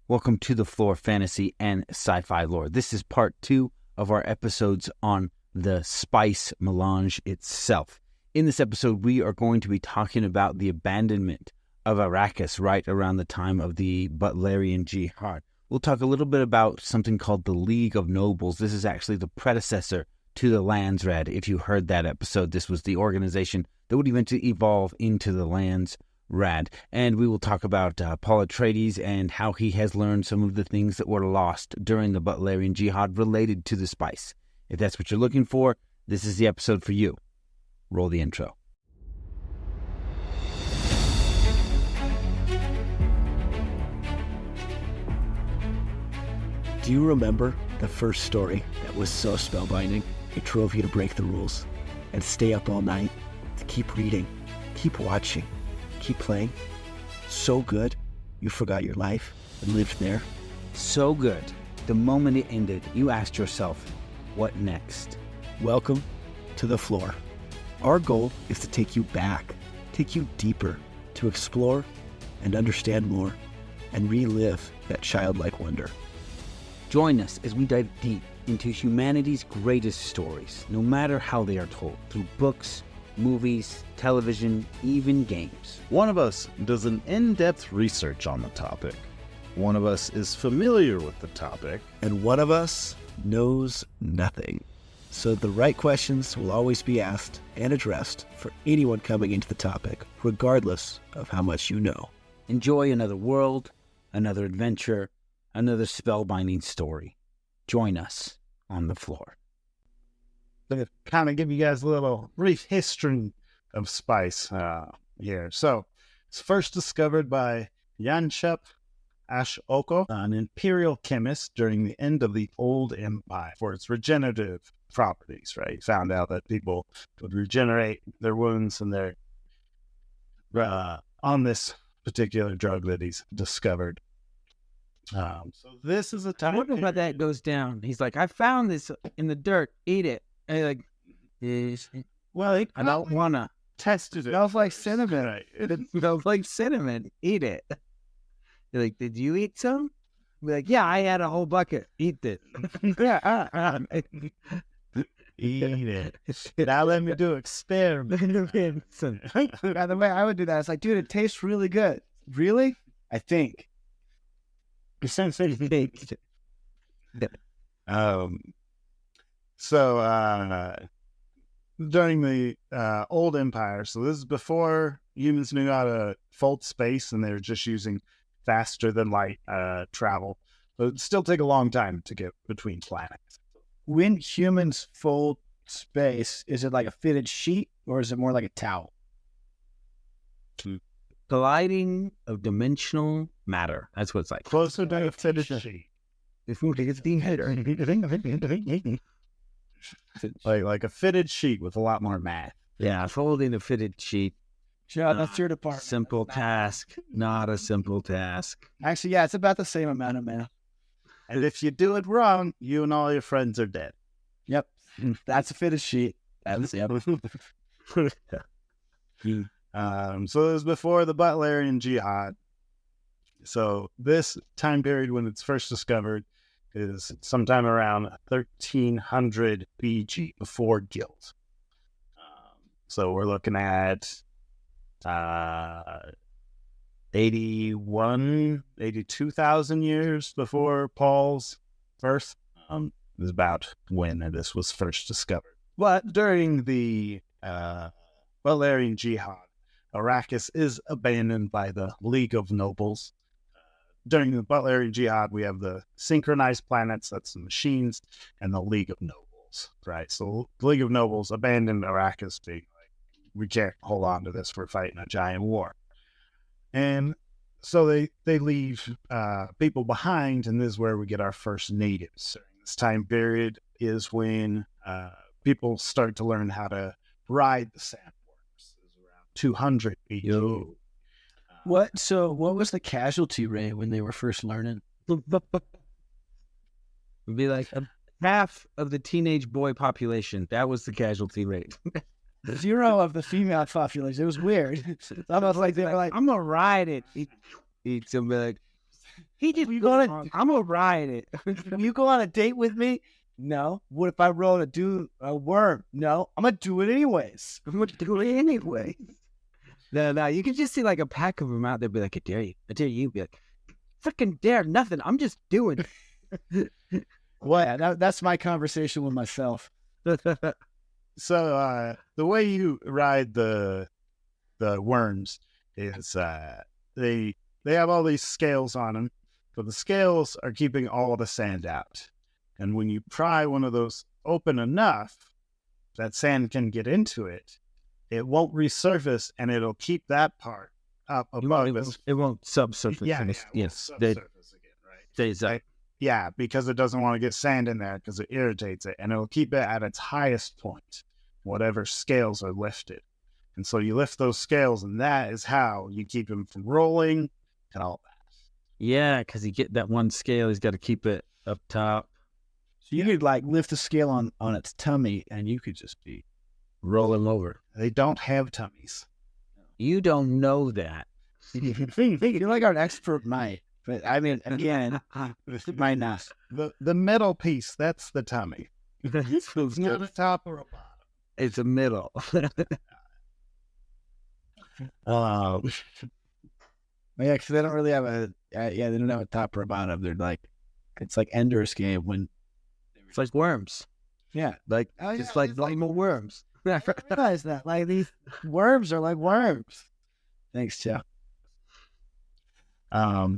Welcome to the Flore Fantasy and Sci-Fi Lore. This is part 2 of our episodes on the spice melange itself. In this episode, we are going to be talking about the abandonment of Arrakis right around the time of the Butlerian Jihad. We'll talk a little bit about something called the League of Nobles. This is actually the predecessor to the Landsraad. If you heard that episode, this was the organization that would eventually evolve into the Landsraad. And we will talk about Paul Atreides and how he has learned some of the things that were lost during the Butlerian Jihad related to the spice. If that's what you're looking for, this is the episode for you. Roll the intro. Do you remember the first story that was so spellbinding it drove you to break the rules and stay up all night to keep reading, keep watching, keep playing? So good, you forgot your life and lived there. So good. The moment it ended, you asked yourself, what next? Welcome to the Flore. Our goal is to take you back, take you deeper, to explore and understand more and relive that childlike wonder. Join us as we dive deep into humanity's greatest stories, no matter how they are told, through books, movies, television, even games. One of us does an in-depth research on the topic. One of us is familiar with the topic. And one of us knows nothing. So the right questions will always be asked and addressed for anyone coming into the topic, regardless of how much you know. Enjoy another world, another adventure, another spellbinding story. Join us on the Flore. To kind of give you guys a little brief history of spice here. So, it's first discovered by Yanchep Ashoko, an imperial chemist during the end of the Old Empire, for its regenerative properties, right? He found out that people would regenerate their wounds and their on this particular drug that he's discovered. So this is a time. I wonder how that goes down. He's like, I found this in the dirt. Eat it. And you're like, well, I don't wanna. Tested it. Smells like cinnamon. Right. It smells like cinnamon. Eat it. You're like, did you eat some? Be like, yeah, I had a whole bucket. Eat it. Eat it. Now let me do experiments. By the way, I would do that. It's like, dude, it tastes really good. Really? I think. During the Old Empire, so this is before humans knew how to fold space, and they were just using faster than light travel. But it'd still take a long time to get between planets. When humans fold space, is it like a fitted sheet or is it more like a towel? Gliding of dimensional matter. That's what it's like. Closer to a fitted sheet. Like a fitted sheet with a lot more math. Yeah, folding a fitted sheet. Sure, that's your department. Simple task. Not a simple task. Actually, yeah, it's about the same amount of math. And if you do it wrong, you and all your friends are dead. Yep. That's a fitted sheet. That's yep. So it was before the Butlerian Jihad. So this time period when it's first discovered is sometime around 1300 BG, before guilt. So we're looking at 82,000 years before Paul's birth. Is about when this was first discovered. But during the Butlerian Jihad, Arrakis is abandoned by the League of Nobles. During the Butlerian Jihad, we have the synchronized planets, that's the machines, and the League of Nobles, right? So the League of Nobles abandoned Arrakis, being like, we can't hold on to this, we're fighting a giant war. And so they leave people behind, and this is where we get our first natives. During this time period is when people start to learn how to ride the Sandworms. This is around 200 BG. What was the casualty rate when they were first learning? It would be like half of the teenage boy population. That was the casualty rate. 0 of the female population. It was weird. It's almost like they were like, I'm gonna ride it. Eat some like He just I'm gonna ride it. You go on a date with me? No. What if I roll a worm? No. I'm gonna do it anyways. I'm gonna do it anyway. No, you can just see like a pack of them out there, be like, I dare you. I dare you. Be like, freaking dare nothing. I'm just doing it. What? That's my conversation with myself. So the way you ride the worms is they have all these scales on them, but the scales are keeping all the sand out. And when you pry one of those open enough that sand can get into it, it won't resurface, and it'll keep that part up above us. It won't subsurface. Yes, subsurface again, right? Yeah, because it doesn't want to get sand in there because it irritates it, and it'll keep it at its highest point, whatever scales are lifted. And so you lift those scales, and that is how you keep them from rolling and all that. Yeah, because you get that one scale, he's got to keep it up top. So you could like lift the scale on its tummy, and you could just be rolling over. They don't have tummies. You don't know that. You're like our expert might. But I mean, again, it might not. The middle piece, that's the tummy. It's not a top or a bottom. It's a middle. Yeah, because they don't really have they don't have a top or a bottom. They're like, it's like Ender's Game when It's like worms. Yeah, like just like normal worms. I realize that. Like these worms are like worms. Thanks, Joe.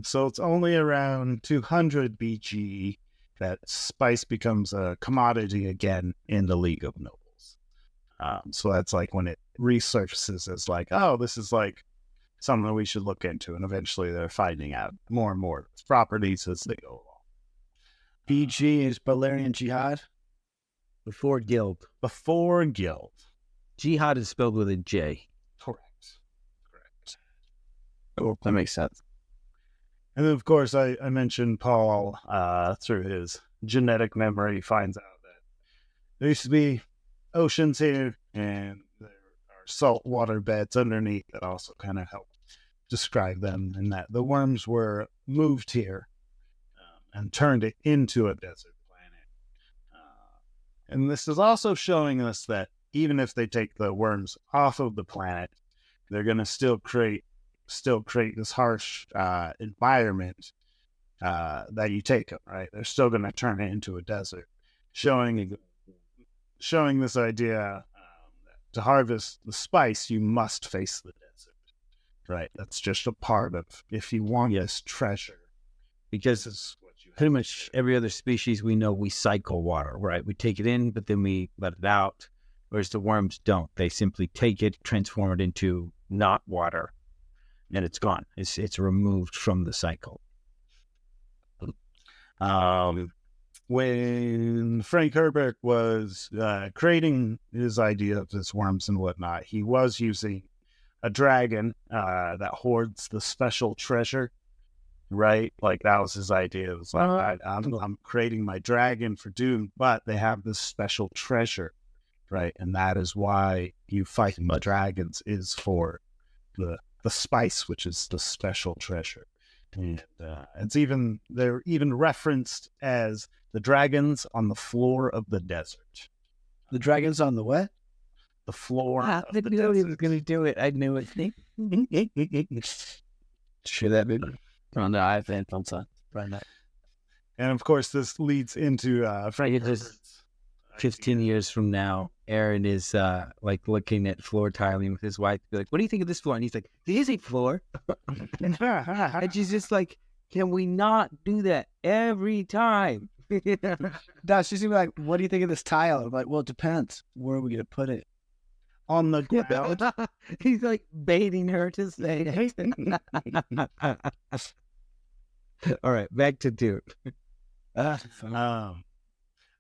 So it's only around 200 BG that spice becomes a commodity again in the League of Nobles. So that's like when it resurfaces as like, oh, this is like something we should look into. And eventually they're finding out more and more properties as they go along. BG is Balerian Jihad? Before Guild. Before Guild. Jihad is spelled with a J. Correct. Oh, that makes sense. And then, of course, I mentioned Paul, through his genetic memory, finds out that there used to be oceans here, and there are saltwater beds underneath that also kind of help describe them, and that the worms were moved here and turned it into a desert planet. And this is also showing us that even if they take the worms off of the planet, they're going to still create this harsh environment that you take them, right? They're still going to turn it into a desert, showing this idea that to harvest the spice, you must face the desert, right? That's just a part of, if you want this treasure, because it's pretty much every other species we know, we cycle water, right? We take it in, but then we let it out, whereas the worms don't. They simply take it, transform it into not water, and it's gone. It's removed from the cycle. When Frank Herbert was creating his idea of his worms and whatnot, he was using a dragon that hoards the special treasure, right? Like that was his idea. It was like, I'm creating my dragon for Dune, but they have this special treasure, right? And that is why you fight the dragons, is for the spice, which is the special treasure. And they're even referenced as the dragons on the floor of the desert. The dragons on the what? The floor of the I knew he was desert. going to do it. I knew it. Sure, that big. On the iPhone, on son. Right now. And of course, this leads into Frank Herbert's 15 years from now, Aaron is like looking at floor tiling with his wife. Be like, what do you think of this floor? And he's like, this ain't floor. And she's just like, can we not do that every time? No, she's gonna be like, what do you think of this tile? I'm like, well, it depends. Where are we gonna put it? on the ground. He's like baiting her to say it. All right, back to Dune.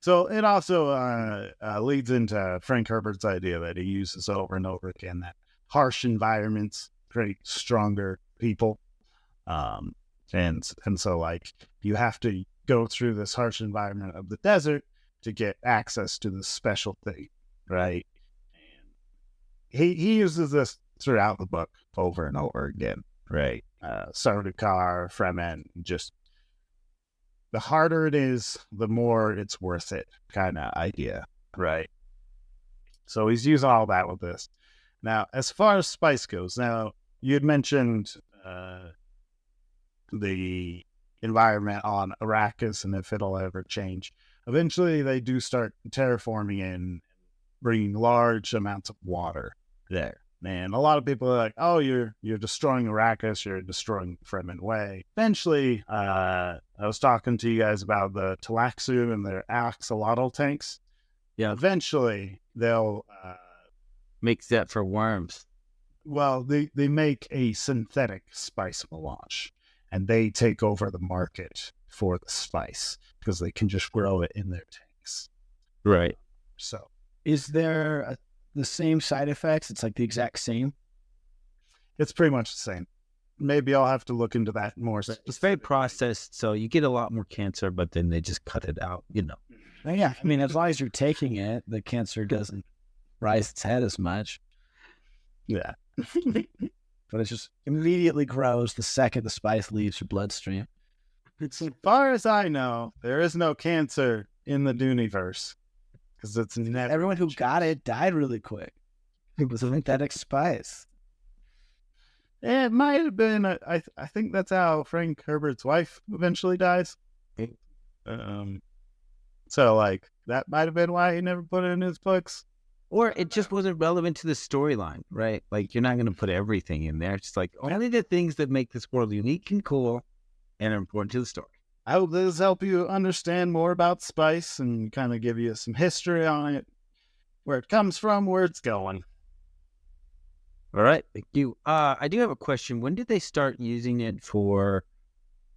So it also leads into Frank Herbert's idea that he uses over and over again, that harsh environments create stronger people. And so like you have to go through this harsh environment of the desert to get access to this special thing, right? And he uses this throughout the book over and over again. right? Sardaukar, Fremen, just the harder it is, the more it's worth it kind of idea, right? So he's using all that with this. Now, as far as spice goes, now you had mentioned the environment on Arrakis and if it'll ever change. Eventually, they do start terraforming and bringing large amounts of water there. And a lot of people are like, "Oh, you're destroying Arrakis, you're destroying Fremen Way." Eventually, I was talking to you guys about the Talaxu and their axolotl tanks. Yeah. Eventually, they'll Makes that for worms. well, they make a synthetic spice melange, and they take over the market for the spice because they can just grow it in their tanks. Right. So, Is there the same side effects? It's like the exact same. it's pretty much the same. Maybe I'll have to look into that more. It's very specifically. processed, so you get a lot more cancer, but then they just cut it out, you know. Yeah, I mean, as long as you're taking it, the cancer doesn't rise its head as much. Yeah. But it just immediately grows the second the spice leaves your bloodstream. As far as I know, there is no cancer in the DUNE-verse because it's never. Everyone who got it died really quick. It was a synthetic spice. It might have been. I think that's how Frank Herbert's wife eventually dies. So like that might have been why he never put it in his books. Or it just wasn't relevant to the storyline, right? Like, you're not going to put everything in there. It's just like only the things that make this world unique and cool and are important to the story. I hope this help you understand more about spice and kind of give you some history on it, where it comes from, where it's going. All right. Thank you. I do have a question. When did they start using it for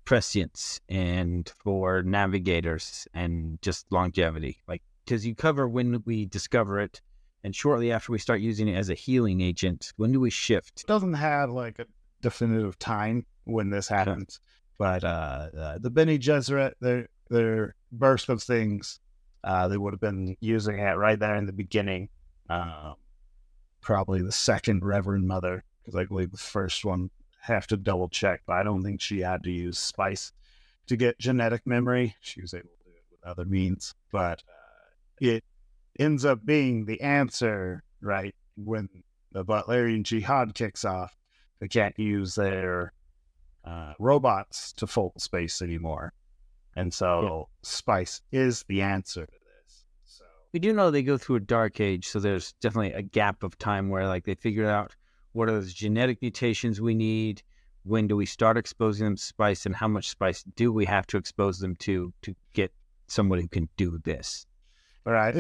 prescience and for navigators and just longevity? Like, because you cover when we discover it, and shortly after we start using it as a healing agent, when do we shift? It doesn't have like a definitive time when this happens, but the Bene Gesserit, their burst of things, they would have been using it right there in the beginning. Probably the second Reverend Mother, because I believe the first one, have to double check, but I don't think she had to use spice to get genetic memory. She was able to do it with other means, but it ends up being the answer, right? When the Butlerian Jihad kicks off, they can't use their robots to full space anymore. And so spice is the answer to this. So We do know they go through a dark age, so there's definitely a gap of time where like they figure out what are those genetic mutations we need, when do we start exposing them to spice, and how much spice do we have to expose them to get someone who can do this. all right.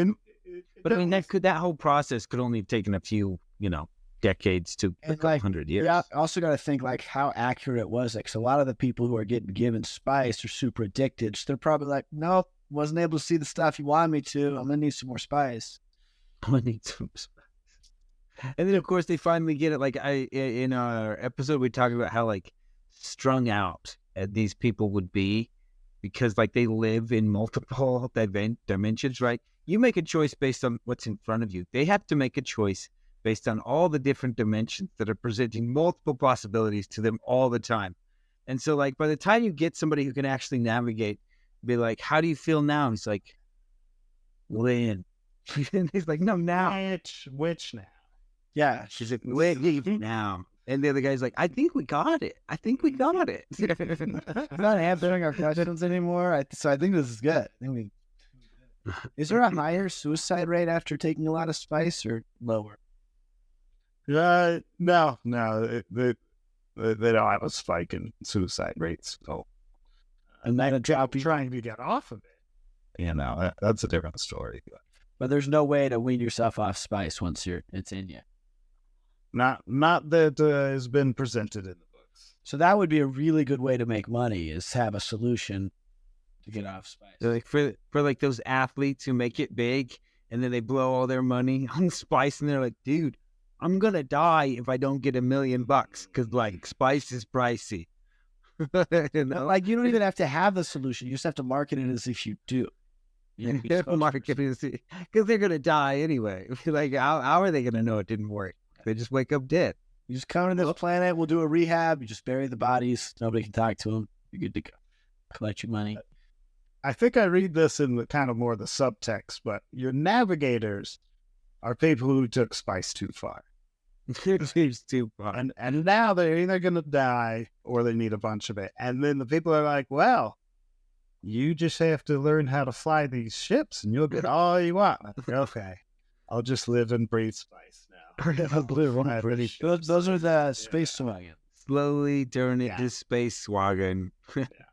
But I mean, that whole process could only have taken a few, decades to a couple hundred years. Yeah, also got to think like how accurate it was. Like, so a lot of the people who are getting given spice are super addicted. So they're probably like, nope, wasn't able to see the stuff you wanted me to. I'm gonna need some more spice. I need some spice. And then of course they finally get it. Like in our episode, we talked about how like strung out these people would be because like they live in multiple dimensions, right? You make a choice based on what's in front of you. They have to make a choice based on all the different dimensions that are presenting multiple possibilities to them all the time. And so like by the time you get somebody who can actually navigate, be like, how do you feel now? And he's like, when? And he's like, no, now. Which now? Yeah, She's like, wait, now. And the other guy's like, I think we got it. we're not answering our questions anymore. So I think this is good. Is there a higher suicide rate after taking a lot of spice or lower? No. They don't have a spike in suicide rates. So, And that drop you. trying to get off of it, that's a different story. But there's no way to wean yourself off spice once it's in you. Not that has been presented in the books. So that would be a really good way to make money, is have a solution to get off spice. So like for like those athletes who make it big and then they blow all their money on spice and they're like, dude, I'm going to die if I don't get $1 million because like spice is pricey. Like you don't even have to have the solution. You just have to market it as if you do. Marketing because they're going to die anyway. Like how are they going to know it didn't work? They just wake up dead. You just come to this planet, we'll do a rehab, you just bury the bodies, nobody can talk to them, you're good to go. Collect your money. I think I read this in the kind of more the subtext, but your navigators are people who took spice too far. It's too far. And now they're either going to die or they need a bunch of it. And then the people are like, well, you just have to learn how to fly these ships and you'll get all you want. Okay, I'll just live and breathe spice now. Those are the space wagons. Slowly turn it to space wagon.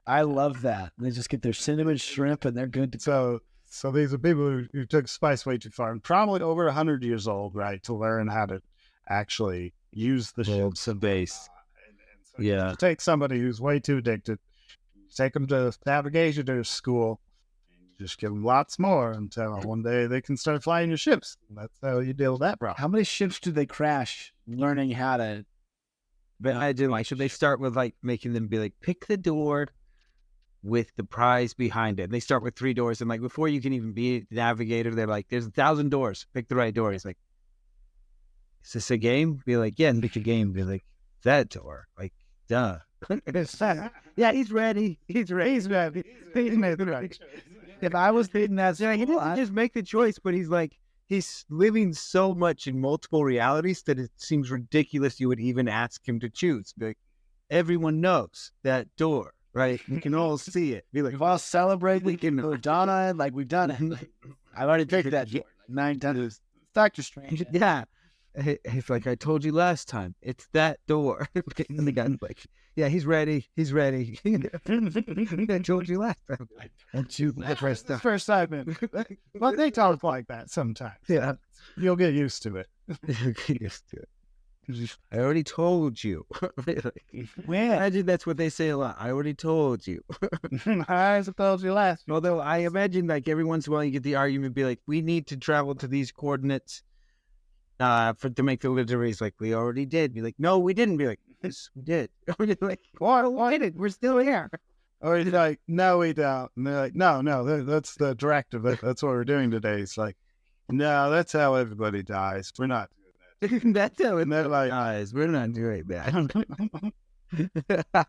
I love that. They just get their cinnamon shrimp and they're good to go. So these are people who took spice way too far and probably over 100 years old, right, to learn how to actually use the ships. Space. So you take somebody who's way too addicted, take them to navigation school, and you just give them lots more until one day they can start flying your ships. That's how you deal with that problem. How many ships do they crash learning how to? But I do like, should they start with like making them be like, pick the door with the prize behind it? And they start with 3 doors, and like before you can even be a navigator, they're like, there's 1,000 doors, pick the right door. It's like, is this a game? Be like, yeah, and pick a game. Be like, that door. Like, duh. Yeah, he's ready. He's ready. If I was thinking that, He doesn't just make the choice, but he's like, he's living so much in multiple realities that it seems ridiculous you would even ask him to choose. Be like, everyone knows that door, right? We can all see it. Be like, if I'll celebrate, we can put Donna like we've done it. I've already picked that door 9 times. Doctor Strange. Yeah. He's like, I told you last time, it's that door. And the guy's like, yeah, he's ready. He's ready. I told you last time. The first time, man. But they talk like that sometimes. Yeah. You'll get used to it. Get used to it. I already told you. When? Imagine that's what they say a lot. I already told you. I told you last. Although I imagine like every once in a while you get the argument, be like, we need to travel to these coordinates to make the deliveries. Like, we already did. Be like, no, we didn't. Be like, yes, we did. Like, why did? We're still here. Or he's like, no, we don't. And they're like, no, that's the directive. That's what we're doing today. It's like, no, that's how everybody dies. We're not doing that. That's how And they're like, guys, we're not doing that.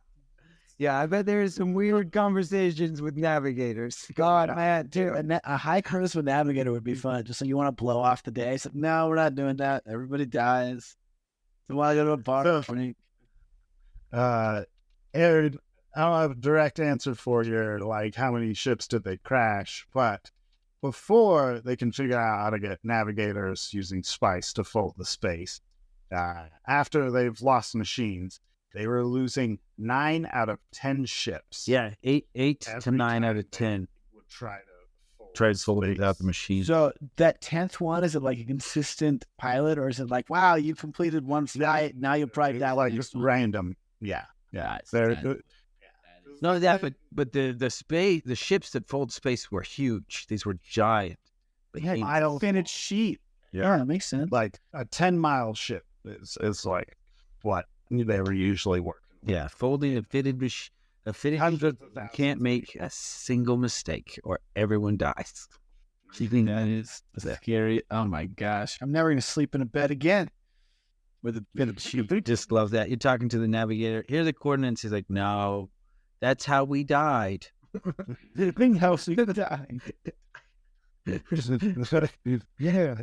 Yeah, I bet there's some weird conversations with navigators. God, man, dude, a high charisma navigator would be fun. Just so you want to blow off the day. It's like, no, we're not doing that. Everybody dies. So while I go to a bar, Aaron, I don't have a direct answer for your, like, how many ships did they crash, but before they can figure out how to get navigators using spice to fold the space, after they've lost machines, they were losing 9 out of 10 ships. Yeah, 8 to 9 out of 10 would try to fold it without the machine. So that 10th one, is it like a consistent pilot, or is it like, wow, you completed one flight, now you'll probably die like next one? random? Yeah. No, that but the ships that fold space were huge. These were giant. I don't finish sheet. Yeah, that makes sense. Like a 10-mile ship is like what they were usually working. Yeah, folding a fitted hundred can't make a single mistake or everyone dies. That is scary. Oh my gosh, I'm never gonna sleep in a bed again with a fitted sheet. Just love that. You're talking to the navigator. Here are the coordinates. He's like, no, that's how we died. How we died. Yeah.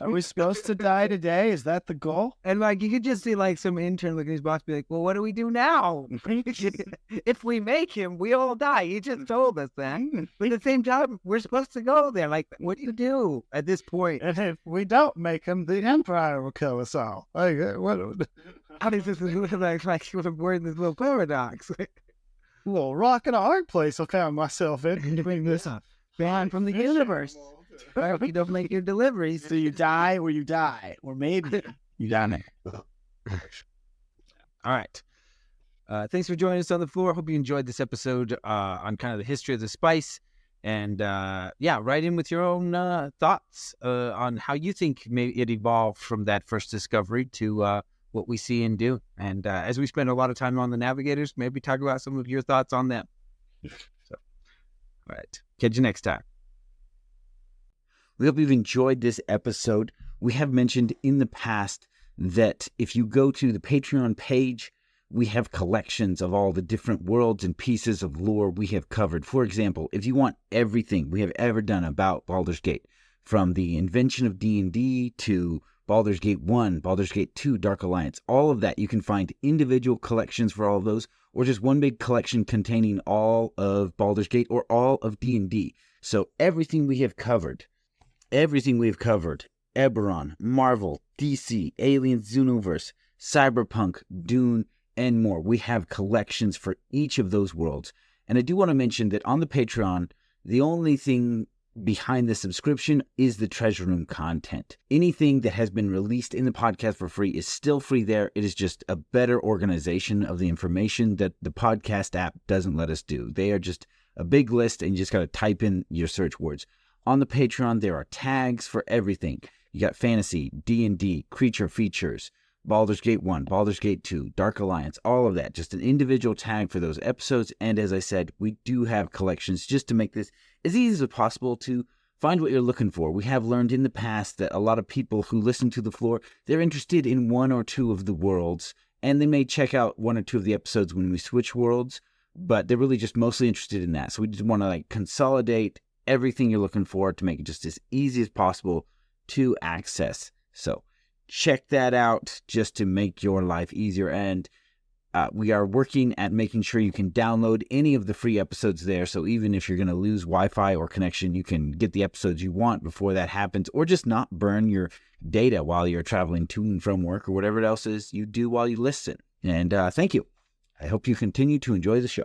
Are we supposed to die today? Is that the goal? And like, you could just see like some intern looking at his boss, be like, well, what do we do now? If we make him, we all die. He just told us that. But at the same time, we're supposed to go there. Like, what do you do at this point? And if we don't make him, the Empire will kill us all. Like, what? How does this look like we're in this little paradox? A little rock and a hard place I found myself in between this banned from the universe. If you don't make your deliveries, so you die or you die, or maybe you die. All right. Thanks for joining us on the floor. Hope you enjoyed this episode on kind of the history of the spice. And write in with your own thoughts on how you think maybe it evolved from that first discovery to what we see in Dune. And as we spend a lot of time on the navigators, maybe talk about some of your thoughts on them. So, all right. Catch you next time. We hope you've enjoyed this episode. We have mentioned in the past that if you go to the Patreon page, we have collections of all the different worlds and pieces of lore we have covered. For example, if you want everything we have ever done about Baldur's Gate, from the invention of D&D to Baldur's Gate 1, Baldur's Gate 2, Dark Alliance, all of that, you can find individual collections for all of those, or just one big collection containing all of Baldur's Gate or all of D&D. So everything we have covered, Eberron, Marvel, DC, Aliens, Xenoverse, Cyberpunk, Dune, and more. We have collections for each of those worlds. And I do want to mention that on the Patreon, the only thing behind the subscription is the Treasure Room content. Anything that has been released in the podcast for free is still free there. It is just a better organization of the information that the podcast app doesn't let us do. They are just a big list, and you just got to type in your search words. On the Patreon, there are tags for everything. You got fantasy, D&D, creature features, Baldur's Gate 1, Baldur's Gate 2, Dark Alliance, all of that. Just an individual tag for those episodes. And as I said, we do have collections just to make this as easy as possible to find what you're looking for. We have learned in the past that a lot of people who listen to The Flore, they're interested in one or two of the worlds, and they may check out one or two of the episodes when we switch worlds, but they're really just mostly interested in that. So we just want to consolidate everything you're looking for to make it just as easy as possible to access. So check that out just to make your life easier. And we are working at making sure you can download any of the free episodes there. So even if you're going to lose Wi-Fi or connection, you can get the episodes you want before that happens, or just not burn your data while you're traveling to and from work or whatever else is you do while you listen. And thank you. I hope you continue to enjoy the show.